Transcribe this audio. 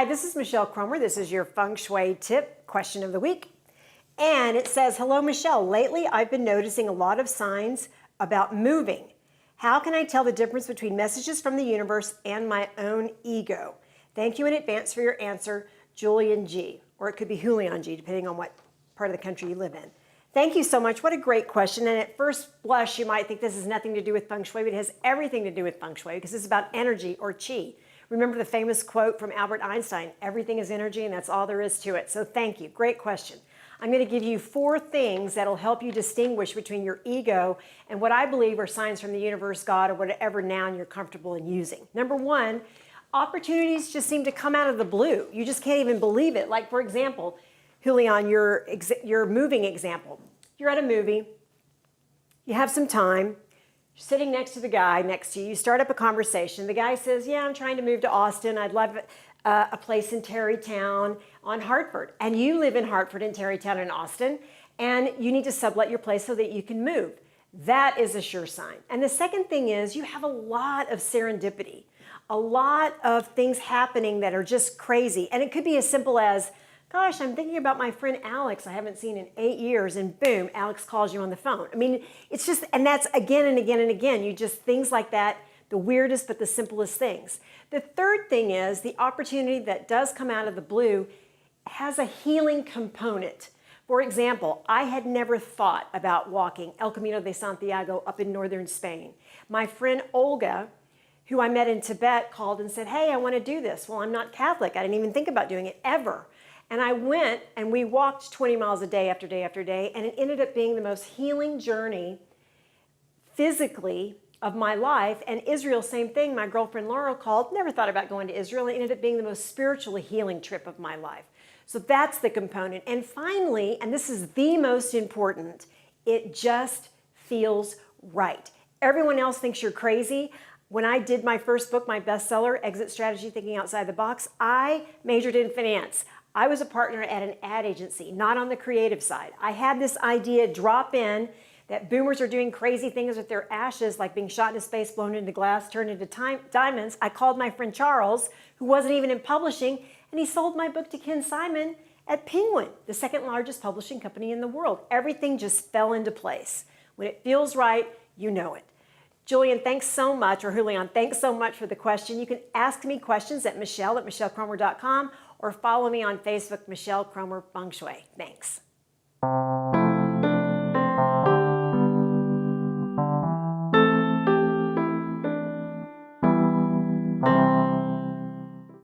Hi, this is Michelle Cromer. This is your Feng Shui tip question of the week. And it says, hello, Michelle. Lately, I've been noticing a lot of signs about moving. How can I tell the difference between messages from the universe and my own ego? Thank you in advance for your answer, Julian G. Or it could be Julian G, depending on what part of the country you live in. Thank you so much. What a great question. And at first blush, you might think this has nothing to do with Feng Shui, but it has everything to do with Feng Shui because it's about energy or qi. Remember the famous quote from Albert Einstein, everything is energy and that's all there is to it. So thank you. Great question. I'm going to give you 4 things that'll help you distinguish between your ego and what I believe are signs from the universe, God, or whatever noun you're comfortable in using. Number 1, opportunities just seem to come out of the blue. You just can't even believe it. Like, for example, Julian, your moving example. You're at a movie, you have some time, you're sitting next to the guy next to you, you start up a conversation. The guy says, yeah, I'm trying to move to Austin. I'd love a place in Tarrytown on Hartford. And you live in Hartford and Tarrytown in Austin, and you need to sublet your place so that you can move. That is a sure sign. And the second thing is you have a lot of serendipity, a lot of things happening that are just crazy. And it could be as simple as, gosh, I'm thinking about my friend Alex I haven't seen in 8 years, and boom, Alex calls you on the phone. I mean, it's just, and that's again and again and again. You just, things like that, the weirdest but the simplest things. The third thing is the opportunity that does come out of the blue has a healing component. For example, I had never thought about walking El Camino de Santiago up in northern Spain. My friend Olga, who I met in Tibet, called and said, hey, I want to do this. Well, I'm not Catholic. I didn't even think about doing it ever. And I went and we walked 20 miles a day after day after day, and it ended up being the most healing journey physically of my life. And Israel, same thing. My girlfriend Laura called, never thought about going to Israel, and it ended up being the most spiritually healing trip of my life. So that's the component. And finally, and this is the most important, it just feels right. Everyone else thinks you're crazy. When I did my first book, my bestseller, Exit Strategy, Thinking Outside the Box, I majored in finance. I was a partner at an ad agency, not on the creative side. I had this idea drop in that boomers are doing crazy things with their ashes, like being shot into space, blown into glass, turned into diamonds. I called my friend Charles, who wasn't even in publishing, and he sold my book to Ken Simon at Penguin, the second largest publishing company in the world. Everything just fell into place. When it feels right, you know it. Julian, thanks so much, or Julian, thanks so much for the question. You can ask me questions at michelle@michellekromer.com or follow me on Facebook, Michelle Cromer Feng Shui. Thanks.